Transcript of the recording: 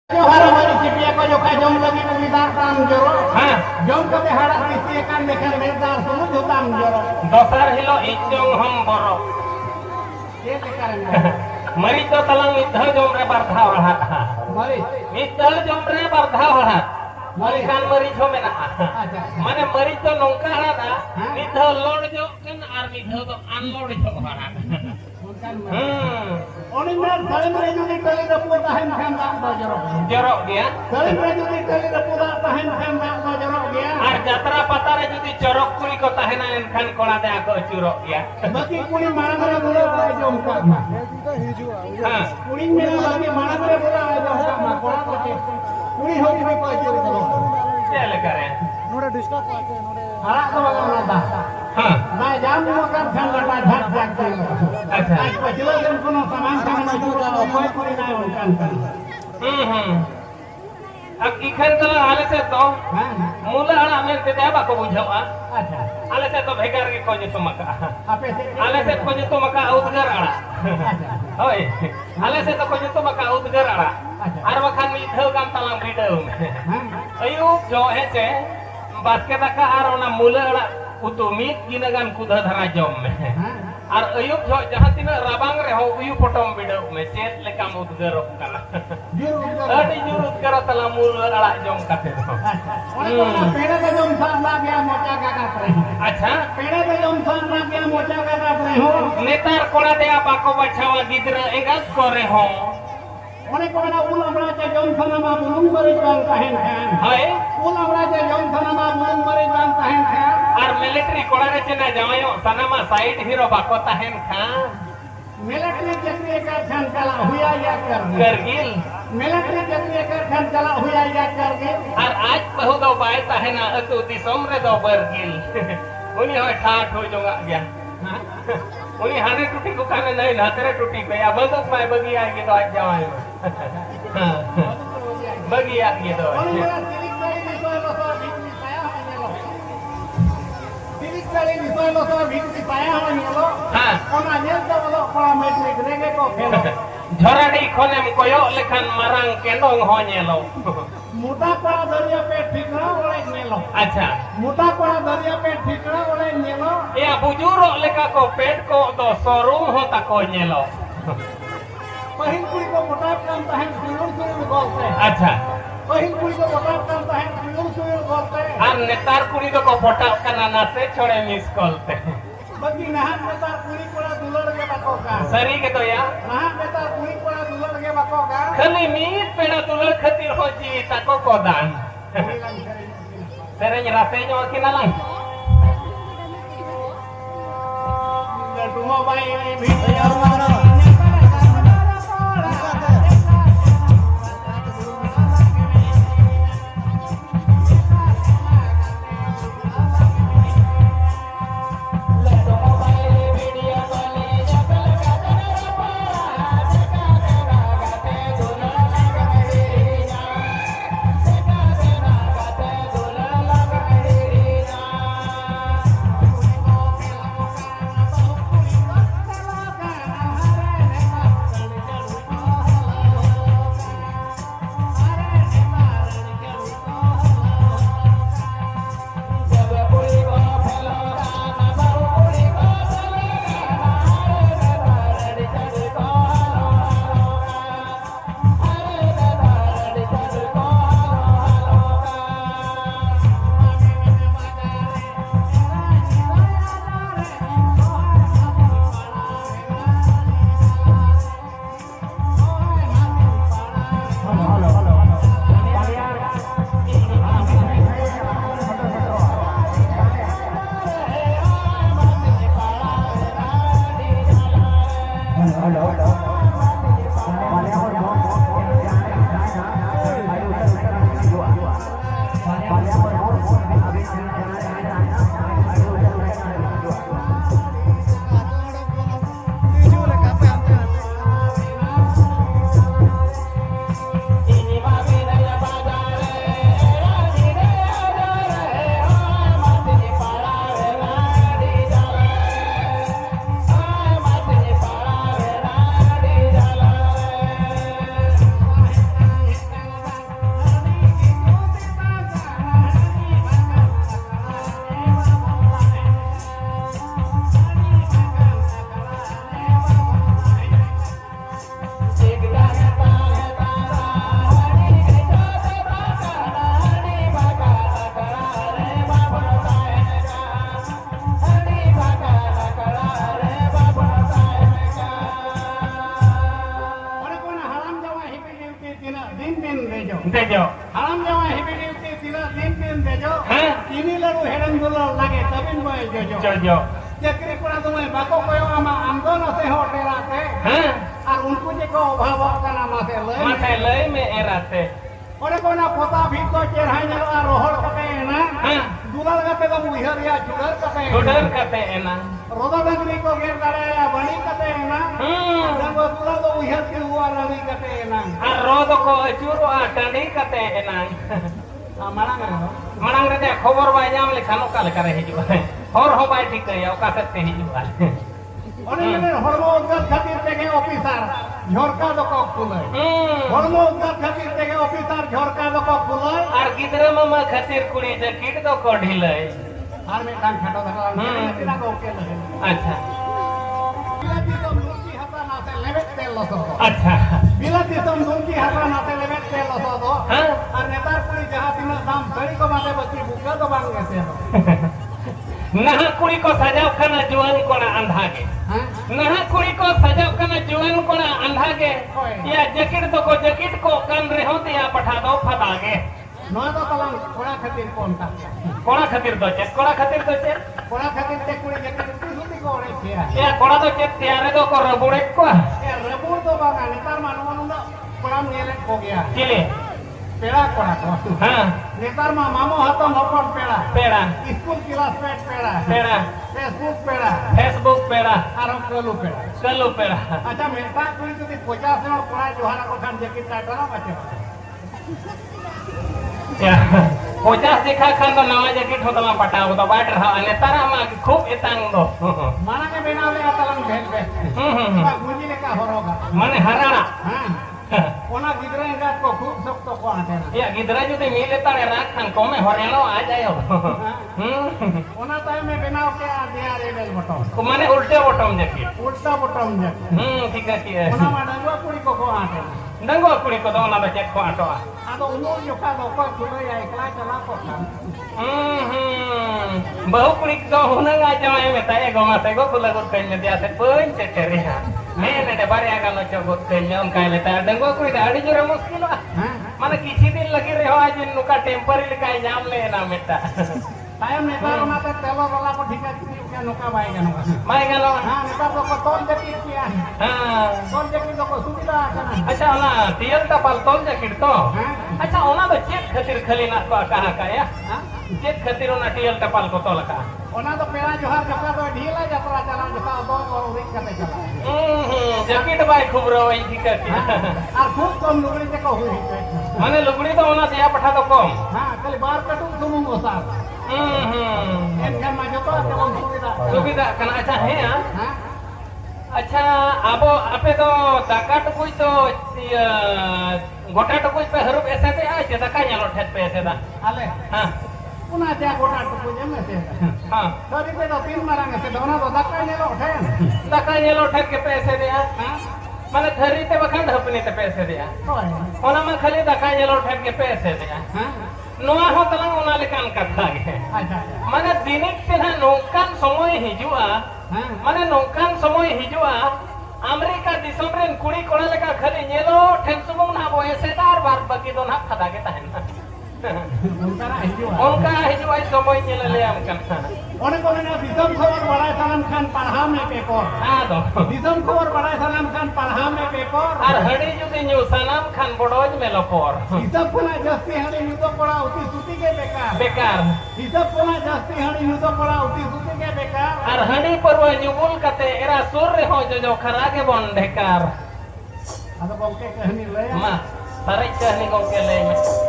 Johara mari sipia ko jo ka jom lagi pemidar tam joro. Ha. Jom ka behara kisi kan mekan medar sumu jutam joro. Dosar hilo icong hom boro. Ye sekarang. Mari to talang mithal jom re bardhaw rahat. Mari. Mithal jom re bardhaw rahat. Mari kan mari jo mena. Acha. Mane mari to nongka rahat. Mithal lord jo kan ar mithal to unload jo rahat. Oning mer saling mere judi kali dapur tahan kan dak do joro. Jorok dia. Saling mere judi kali dapur tahan kan dak do jorok dia. Ar jatra patare judi jorok kuri ko tahenan kan kola te ako curok ya. Bagi kuli marang mere bola bola jom ka. Ha. Kuli mere bagi marang mere bola jom ka ma kola ko ke. Kuli hobi hobi ko jori ko. Chele kare. नोडे disturb करते हैं नोडे Hara ko ba na. Ha. Na jam mo kan kan lata dhat jak ke. Acha. Aj pachila jen kono saman kan ma juro ko koi kuri na kan kan. अब इखन तो आले से तो Ha. मूला हड़ा में ते देबा को बुझावा Acha. आले से तो भेगार के खोजे तो मका Ape se आले से खोजे तो मका उदगर आड़ा होय आले से तो खोजे तो मका उदगर आड़ा आर वखान मी थौ काम तलाम बिडौ Ha. अयुब जो है चे बास्के दका आर ओना मूला आड़ा उतु मीत गिनगान कुधा धरा जम में Ha. आर अयुब जो जहां तिना राबांग रे हो उयु फोटोम बिडौ में चेत लेकाम उदगर कना Juru. अडी जुरुत करो तला मूला आड़ा जम काते तो Ore ko na pere ko jom sa na gya mocha ka ka pre. अच्छा Pere ko jom sa na gya mocha ka ka pre ho. नेतार कोड़ा दे बाको बचावा गिदरा एगास करे हो Ore ko na ul amra je jom sa na ma bulung bari kan kahen han. हाय Ul amra je jom sa na ma bulung bari kan kahen han. आर military कोड़ा रे चना जावायो सनामा side hero बाको ताहेन खा Military jakri ka chan kala huya ya kar. Kargil Military jakri ka chan kala huya ya kar ge. आर आज बहु दो बाय ताहेना अतु दिसोम रे दो बरगिल उनी होय ठाठ हो जोगा गया उनी हाने टूटी को काने नहीं नातरे टूटी पे अब तो मैं बगी आ के तो आज जावायो बगी आ के तो Ore mera tilik kali ni soy lo so bhikti paya ha nelo. Tilik kali ni soy lo so bhikti paya ha nelo. हां Ona nyel ta bolo kola metric rege ko phelo. झराडी खोने में कोयो लेखन मारांग केंडोंग हो नेलो Muta kola daria pe thikra ole nelo. अच्छा Muta kola daria pe thikra ole nelo. या बुजुर्ग लेका को पेट को दो शोरूम होता को नेलो Pahil kuri ko motap kan tahen sulur sulur golte. अच्छा Pahil kuri ko motap kan tahen sulur sulur golte. और नेतार कुड़ी तो को फोटा कनाना से छोड़े miss कॉलते Bagi nahan meta kuri kola dulur ge bako ka. सरी के तो या Nahan meta kuri kola dulur ge bako ka. खली मीत पेड़ा तुलर खतिर हो जी ताको को दान Hilang sering. सेरेñ रासेño किनाlang Tinggal tunggu bayi video. दिन देजो देजो हाराम जावा हिबिलिटी तिला दिन देजो हाँ। चीनी लड़ू हेडन गुलो लागे तबिन बोय जोजो जोजो चक्री पड़ा तुम्हें बाको कोयो आमा आंदोलन से होटेराते हाँ और उनको जे को अभाव कना माथे माथे लय में एराते ओरे कोना पोता भीतो चेरहा जलो आ रोहड़ कते ना हाँ दुलाल गते तो उहर या जुडर कते गुडर कते एना रोदा डंगरी को गेर दाड़े या बणी कते ना जब दुलाल तो उहर के हुआ रवि कते ना और रोद को अचूरो आ टंडी कते एना मांग रे मांग रे खबर बाय जाम लेखान ओका लेका रे हिजुआ हर हो बाय ठीक है ओका सकते हिजुआ ओने ने हरमो उद्गत खातिर तेगे ऑफिसर झोरका दो को खुले हरमो उद्गत खातिर तेगे ऑफिसर झोरका दो को खुले और गिदरे मामा खातिर कुड़ी जैकेट तो को ढिले और में कान छटो धरा तेरा को के ले अच्छा बिलाती तो मुंकी हता ना से लेवेट तेल लसो अच्छा बिलाती तो मुंकी हता ना से लेवेट तेल लसो दो हाँ और नेतार कुड़ी जहां तीन दाम सड़ी को बाते बच्ची बुका तो बांगे से नहा कुड़ी को सजाव खाना जुआन कोना अंधा के हां नहा कुड़ी को सजाव खाना जुआन कोना अंधा के या जैकेट तो को जैकेट को कान रे होते या पठा दो फटा के नो तो तलंग कोड़ा खातिर कोनता कोना खातिर तो चेक कोना खातिर तो चेक कोड़ा खातिर ते कुड़ी जके सुती को ओरे छिया या कोना तो चेक त्यारे तो को रबुड़े को ए रबुर तो बागा नेतार मानवन कोड़ा नेले को गया चिले पेड़ा कोड़ा को हाँ नेतार मा मामो हतो मोपन पेड़ा पेड़ा स्कूल क्लासमेट पेड़ा पेड़ा फेसबुक पेड़ा फेसबुक पेड़ा आरो कलू पेड़ा कलू पेड़ा अच्छा मेटा कुड़ी जदी 50 जण कोड़ा जोहारा को खान जकी टाटा बचे या 50 देखा खान तो नवा जैकेट होतला पटाव तो बाट रहा ने तारा मा खूब एतांग दो माना के बेनाले आतलन भेल बे बा गुंजी लेका हरोगा माने हराना हां ओना गिदरे गात को खूब सब तो को आते या गिदरा जुदी मिले तारे राख खान को में हरियाणा आ जायो ओना टाइम में बनाव के आ दिया रे बेल बटो को माने उल्टे बटम जैकेट उल्टा बटम जे ठीक है ओना मा डंगवा कुड़ी को आते डंगो कुड़ी को दोना तो चेक को आटो आदो उनो जो का दो को खुले या एकला चला को खान बहु कुड़ी तो हुनगा जमाए में ताए गोमा से गो खुला गो कइले दिया से पइन ते तेरे ने ने बारे आगा नो चगो कइले उन काइले ता डंगो कुड़ी दाड़ी जोरे मुश्किल माने किछि दिन लगी रे हो आज नुका टेम्पररी का जाम ले ना मेटा टाइम नेतार ओना ते तेलो वाला को ठीका के नुका बाई गनो माय गलो हां नेतार को तोल जकी किया हां तोल जकी को सुविधा करना अच्छा ओना तियल ता पाल तोल जैकेट तो अच्छा ओना तो चेक खातिर खली ना को कहा का या चेक खातिर ओना तियल ता पाल को तोल का ओना तो पेड़ा जोहार जका तो ढीला यात्रा चला जका दो और रिक करते चला जैकेट बाय खूब रोई ठीक है और खूब कम लुगड़ी ते को हुई माने लुगड़ी तो ओना दिया पठा तो कम हां खाली बार कटू सुमुंगो साहब एनखान मा जतो तेमन सुविधा सुविधा कना अच्छा है हां अच्छा आबो आपे तो दाका तो कोई तो गोटा तो कोई पे हरू ऐसे ते आ जे दाका न्यालो ठेत पे ऐसे दा आले हां पुना त्या गोटा तो को जमे से हां तरी पे तो तीन मारांगे से दोना तो दाका नेलो ठेन दाका न्यालो ठेत के पैसे दे हां माने धरी ते बखंड अपने ते पैसे दे होय ओना में खाली दाका न्यालो ठेत के पैसे दे हां नोआ हो तलंग ओना लेकान कथा है अच्छा माने दिनिक ते ना नोकान समय हिजुआ हां माने नोकान समय हिजुआ अमेरिका दिसम रेन कुड़ी कोड़ा लेका खाली नेलो ठेन सुमुंग ना बो एसेदार बार बाकी दो ना खदा के ताहेन उनका हिजुआ उनका हिजुआ समय नेल ले हम कन ओने को ना दिसम खबर बड़ा सलाम खान पढ़ा में पेपर हां दो दिसम खबर बड़ा सलाम खान पढ़ा में पेपर और हड़ी जुदी न्यू सलाम खान बड़ोज में लपोर हिसाब कोना जास्ती हड़ी न्यू तो पड़ा उती सुती के बेकार हिसाब कोना जास्ती हड़ी न्यू तो पड़ा उती सुती के बेकार और हड़ी पर वो न्यूबुल कते एरा सुर रे हो जो खरा के बन ढेकार अदा बोल के कहनी ले मा सारे कहनी को के ले